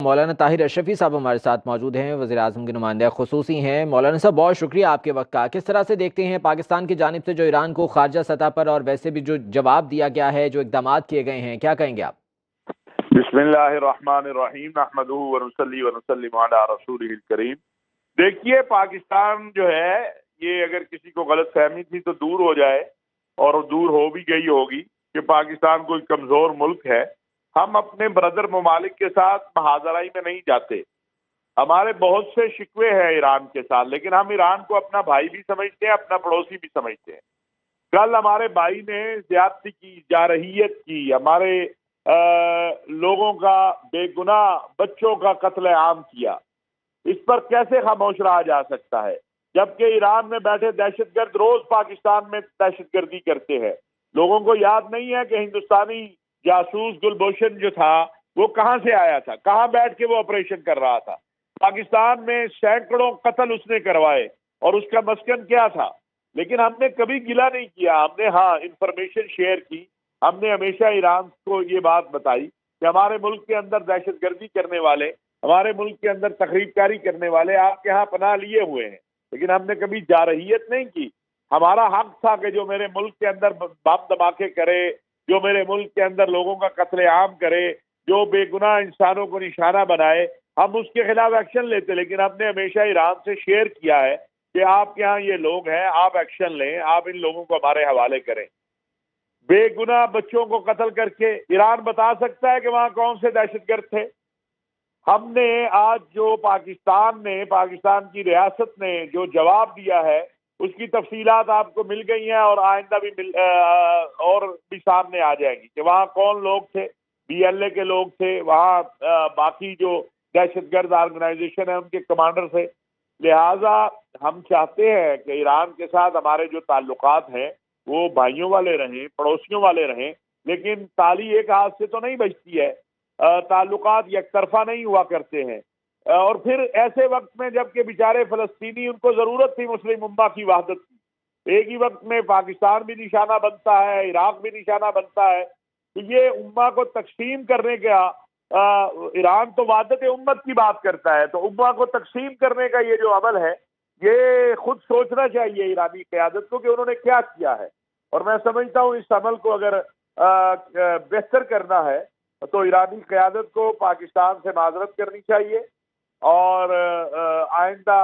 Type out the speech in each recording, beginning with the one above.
مولانا طاہر اشرفی صاحب ہمارے ساتھ موجود ہیں، وزیر اعظم کے نمائندہ خصوصی ہیں۔ مولانا صاحب بہت شکریہ آپ کے وقت کا۔ کس طرح سے دیکھتے ہیں پاکستان کی جانب سے جو ایران کو خارجہ سطح پر اور ویسے بھی جو جواب دیا گیا ہے، جو اقدامات کیے گئے ہیں، کیا کہیں گے آپ؟ بسم اللہ الرحمن الرحیم نحمدہ ونصلی ونسلم علی رسولہ الکریم۔ دیکھیے، پاکستان جو ہے، یہ اگر کسی کو غلط فہمی تھی تو دور ہو جائے، اور دور ہو بھی گئی ہوگی کہ پاکستان کوئی کمزور ملک ہے۔ ہم اپنے بردر ممالک کے ساتھ محاذرائی میں نہیں جاتے۔ ہمارے بہت سے شکوے ہیں ایران کے ساتھ، لیکن ہم ایران کو اپنا بھائی بھی سمجھتے ہیں، اپنا پڑوسی بھی سمجھتے ہیں۔ کل ہمارے بھائی نے زیادتی کی، جارحیت کی، ہمارے لوگوں کا، بے گناہ بچوں کا قتل عام کیا۔ اس پر کیسے خاموش رہا جا سکتا ہے، جبکہ ایران میں بیٹھے دہشت گرد روز پاکستان میں دہشت گردی کرتے ہیں؟ لوگوں کو یاد نہیں ہے کہ ہندوستانی جاسوس گلبھوشن جو تھا وہ کہاں سے آیا تھا، کہاں بیٹھ کے وہ آپریشن کر رہا تھا؟ پاکستان میں سینکڑوں قتل اس نے کروائے، اور اس کا مسکن کیا تھا؟ لیکن ہم نے کبھی گلہ نہیں کیا، ہم نے انفارمیشن شیئر کی۔ ہم نے ہمیشہ ایران کو یہ بات بتائی کہ ہمارے ملک کے اندر دہشت گردی کرنے والے، ہمارے ملک کے اندر تخریب کاری کرنے والے آپ کے ہاں پناہ لیے ہوئے ہیں، لیکن ہم نے کبھی جارحیت نہیں کی۔ ہمارا حق تھا کہ جو میرے ملک کے اندر بم دھماکے کرے، جو میرے ملک کے اندر لوگوں کا قتل عام کرے، جو بے گناہ انسانوں کو نشانہ بنائے، ہم اس کے خلاف ایکشن لیتے۔ لیکن ہم نے ہمیشہ ایران سے شیئر کیا ہے کہ آپ کے ہاں یہ لوگ ہیں، آپ ایکشن لیں، آپ ان لوگوں کو ہمارے حوالے کریں۔ بے گناہ بچوں کو قتل کر کے ایران بتا سکتا ہے کہ وہاں کون سے دہشت گرد تھے؟ ہم نے آج جو پاکستان کی ریاست نے جو جواب دیا ہے، اس کی تفصیلات آپ کو مل گئی ہیں، اور آئندہ بھی اور بھی سامنے آ جائیں گی کہ وہاں کون لوگ تھے۔ بی ایل اے کے لوگ تھے وہاں، باقی جو دہشت گرد آرگنائزیشن ہے ان کے کمانڈر تھے۔ لہٰذا ہم چاہتے ہیں کہ ایران کے ساتھ ہمارے جو تعلقات ہیں وہ بھائیوں والے رہیں، پڑوسیوں والے رہیں، لیکن تالی ایک ہاتھ سے تو نہیں بجتی ہے، تعلقات یک طرفہ نہیں ہوا کرتے ہیں۔ اور پھر ایسے وقت میں جب کہ بیچارے فلسطینی، ان کو ضرورت تھی مسلم امہ کی وحدت کی، ایک ہی وقت میں پاکستان بھی نشانہ بنتا ہے، عراق بھی نشانہ بنتا ہے، تو یہ امہ کو تقسیم کرنے کا، ایران تو وحدت امت کی بات کرتا ہے، تو امہ کو تقسیم کرنے کا یہ جو عمل ہے، یہ خود سوچنا چاہیے ایرانی قیادت کو کہ انہوں نے کیا کیا ہے۔ اور میں سمجھتا ہوں اس عمل کو اگر بہتر کرنا ہے تو ایرانی قیادت کو پاکستان سے معذرت کرنی چاہیے، اور آئندہ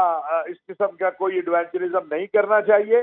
اس قسم کا کوئی ایڈوینچرزم نہیں کرنا چاہیے۔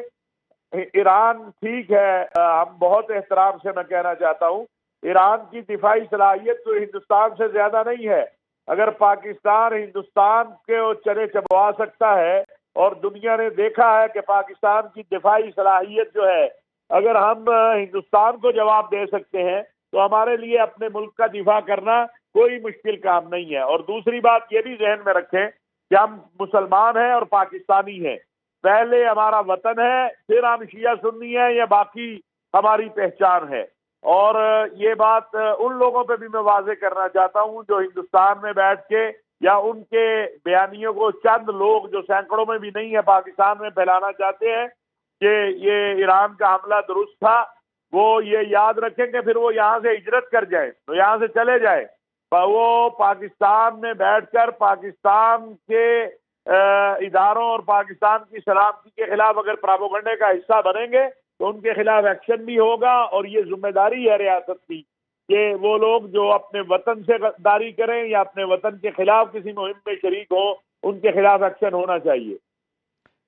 ایران ٹھیک ہے، ہم بہت احترام سے میں کہنا چاہتا ہوں، ایران کی دفاعی صلاحیت تو ہندوستان سے زیادہ نہیں ہے۔ اگر پاکستان ہندوستان کے چنے چبوا سکتا ہے، اور دنیا نے دیکھا ہے کہ پاکستان کی دفاعی صلاحیت جو ہے، اگر ہم ہندوستان کو جواب دے سکتے ہیں تو ہمارے لیے اپنے ملک کا دفاع کرنا کوئی مشکل کام نہیں ہے۔ اور دوسری بات یہ بھی ذہن میں رکھیں کہ ہم مسلمان ہیں اور پاکستانی ہیں، پہلے ہمارا وطن ہے، پھر ہم شیعہ سنی ہیں یا باقی ہماری پہچان ہے۔ اور یہ بات ان لوگوں پہ بھی میں واضح کرنا چاہتا ہوں جو ہندوستان میں بیٹھ کے یا ان کے بیانیوں کو چند لوگ جو سینکڑوں میں بھی نہیں ہے پاکستان میں پھیلانا چاہتے ہیں کہ یہ ایران کا حملہ درست تھا، وہ یہ یاد رکھیں کہ پھر وہ یہاں سے ہجرت کر جائیں، تو یہاں سے چلے جائیں، وہ پاکستان میں بیٹھ کر پاکستان کے اداروں اور پاکستان کی سلامتی کے خلاف اگر پراپیگنڈے کا حصہ بنیں گے تو ان کے خلاف ایکشن بھی ہوگا۔ اور یہ ذمہ داری ہے ریاست کی کہ وہ لوگ جو اپنے وطن سے غداری کریں یا اپنے وطن کے خلاف کسی مہم میں شریک ہوں، ان کے خلاف ایکشن ہونا چاہیے۔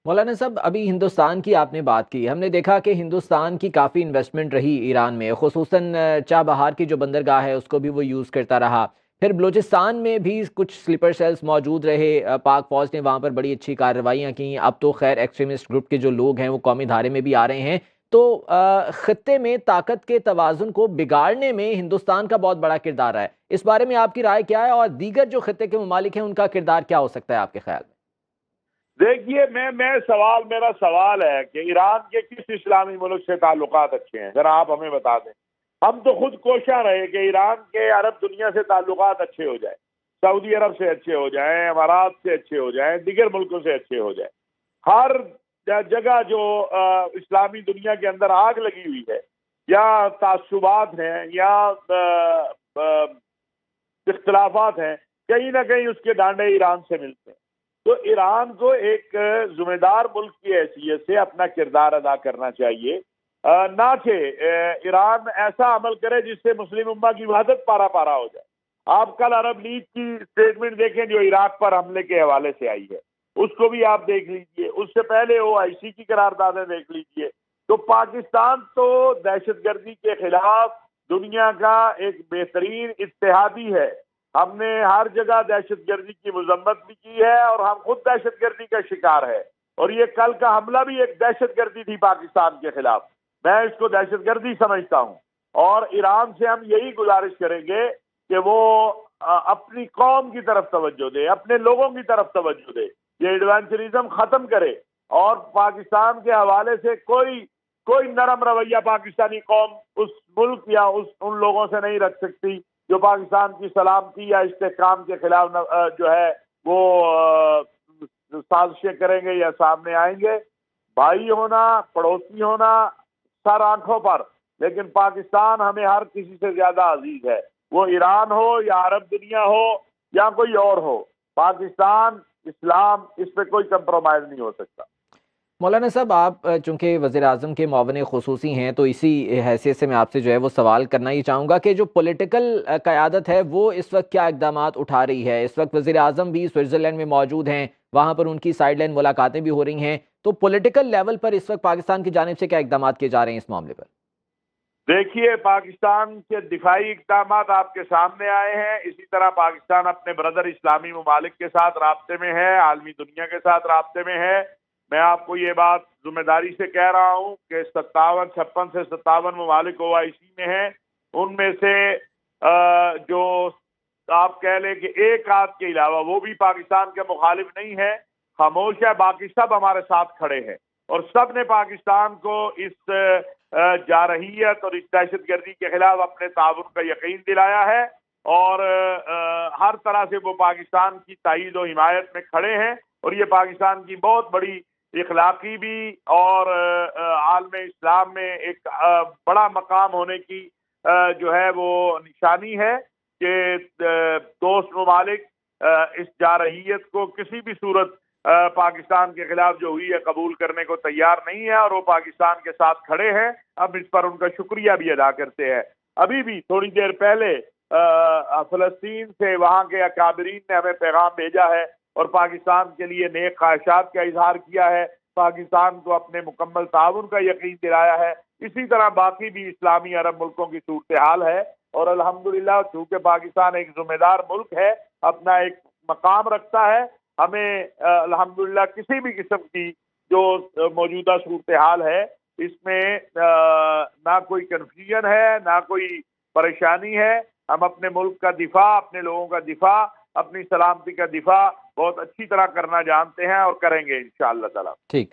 مولانا صاحب ابھی ہندوستان کی آپ نے بات کی، ہم نے دیکھا کہ ہندوستان کی کافی انویسٹمنٹ رہی ایران میں، خصوصاً چابہار کی جو بندرگاہ ہے اس کو بھی وہ یوز کرتا رہا۔ پھر بلوچستان میں بھی کچھ سلیپر سیلز موجود رہے، پاک فوج نے وہاں پر بڑی اچھی کارروائیاں کیں۔ اب تو خیر ایکسٹریمسٹ گروپ کے جو لوگ ہیں وہ قومی دھارے میں بھی آ رہے ہیں، تو خطے میں طاقت کے توازن کو بگاڑنے میں ہندوستان کا بہت بڑا کردار ہے۔ اس بارے میں آپ کی رائے کیا ہے، اور دیگر جو خطے کے ممالک ہیں ان کا کردار کیا ہو سکتا ہے آپ کے خیال میں؟ دیکھیے، میرا سوال ہے کہ ایران کے کس اسلامی ملک سے تعلقات اچھے ہیں، ذرا آپ ہمیں بتا دیں۔ ہم تو خود کوشاں رہے کہ ایران کے عرب دنیا سے تعلقات اچھے ہو جائیں، سعودی عرب سے اچھے ہو جائیں، امارات سے اچھے ہو جائیں، دیگر ملکوں سے اچھے ہو جائیں۔ ہر جگہ جو اسلامی دنیا کے اندر آگ لگی ہوئی ہے، یا تعصبات ہیں یا اختلافات ہیں، کہیں نہ کہیں اس کے ڈانڈے ایران سے ملتے ہیں. تو ایران کو ایک ذمہ دار ملک کی حیثیت سے اپنا کردار ادا کرنا چاہیے، نہ کہ ایران ایسا عمل کرے جس سے مسلم امہ کی وحدت پارا پارا ہو جائے. آپ کل عرب لیگ کی اسٹیٹمنٹ دیکھیں جو عراق پر حملے کے حوالے سے آئی ہے، اس کو بھی آپ دیکھ لیجئے. اس سے پہلے OIC کی قراردادیں دیکھ لیجئے. تو پاکستان تو دہشت گردی کے خلاف دنیا کا ایک بہترین اتحادی ہے. ہم نے ہر جگہ دہشت گردی کی مذمت بھی کی ہے اور ہم خود دہشت گردی کا شکار ہے. اور یہ کل کا حملہ بھی ایک دہشت گردی تھی پاکستان کے خلاف. میں اس کو دہشت گردی سمجھتا ہوں. اور ایران سے ہم یہی گزارش کریں گے کہ وہ اپنی قوم کی طرف توجہ دے، اپنے لوگوں کی طرف توجہ دے، یہ ایڈوینچرزم ختم کرے اور پاکستان کے حوالے سے کوئی نرم رویہ پاکستانی قوم اس ملک یا ان لوگوں سے نہیں رکھ سکتی جو پاکستان کی سلامتی یا استحکام کے خلاف جو ہے وہ سازشیں کریں گے یا سامنے آئیں گے. بھائی ہونا، پڑوسی ہونا سر آنکھوں پر، لیکن پاکستان ہمیں ہر کسی سے زیادہ عزیز ہے. وہ ایران ہو یا عرب دنیا ہو یا کوئی اور ہو، پاکستان، اسلام، اس پہ کوئی کمپرومائز نہیں ہو سکتا. مولانا صاحب، آپ چونکہ وزیر اعظم کے معاون خصوصی ہیں تو اسی حیثیت سے میں آپ سے جو ہے وہ سوال کرنا ہی چاہوں گا کہ جو پولیٹیکل قیادت ہے وہ اس وقت کیا اقدامات اٹھا رہی ہے؟ اس وقت وزیر اعظم بھی سوئٹزرلینڈ میں موجود ہیں، وہاں پر ان کی سائیڈ لائن ملاقاتیں بھی ہو رہی ہیں، تو پولیٹیکل لیول پر اس وقت پاکستان کی جانب سے کیا اقدامات کیے جا رہے ہیں اس معاملے پر؟ دیکھیے، پاکستان کے دفاعی اقدامات آپ کے سامنے آئے ہیں. اسی طرح پاکستان اپنے برادر اسلامی ممالک کے ساتھ رابطے میں ہے، عالمی دنیا کے ساتھ رابطے میں ہے. میں آپ کو یہ بات ذمہ داری سے کہہ رہا ہوں کہ 56 سے 57 ممالک OIC میں ہیں. ان میں سے جو آپ کہہ لیں کہ ایک آدھ کے علاوہ وہ بھی پاکستان کے مخالف نہیں ہے، خاموش ہے. باقی سب ہمارے ساتھ کھڑے ہیں اور سب نے پاکستان کو اس جارحیت اور اس دہشت گردی کے خلاف اپنے تعاون کا یقین دلایا ہے اور ہر طرح سے وہ پاکستان کی تائید و حمایت میں کھڑے ہیں. اور یہ پاکستان کی بہت بڑی اخلاقی بھی اور عالم اسلام میں ایک بڑا مقام ہونے کی جو ہے وہ نشانی ہے کہ دوست ممالک اس جارحیت کو کسی بھی صورت پاکستان کے خلاف جو ہوئی ہے قبول کرنے کو تیار نہیں ہے اور وہ پاکستان کے ساتھ کھڑے ہیں. اب اس پر ان کا شکریہ بھی ادا کرتے ہیں. ابھی بھی تھوڑی دیر پہلے فلسطین سے وہاں کے اکابرین نے ہمیں پیغام بھیجا ہے اور پاکستان کے لیے نیک خواہشات کا اظہار کیا ہے، پاکستان کو اپنے مکمل تعاون کا یقین دلایا ہے. اسی طرح باقی بھی اسلامی عرب ملکوں کی صورتحال ہے اور الحمدللہ چونکہ پاکستان ایک ذمہ دار ملک ہے، اپنا ایک مقام رکھتا ہے، ہمیں الحمدللہ کسی بھی قسم کی جو موجودہ صورتحال ہے اس میں نہ کوئی کنفیوژن ہے نہ کوئی پریشانی ہے. ہم اپنے ملک کا دفاع، اپنے لوگوں کا دفاع، اپنی سلامتی کا دفاع بہت اچھی طرح کرنا جانتے ہیں اور کریں گے انشاءاللہ تعالی. ٹھیک.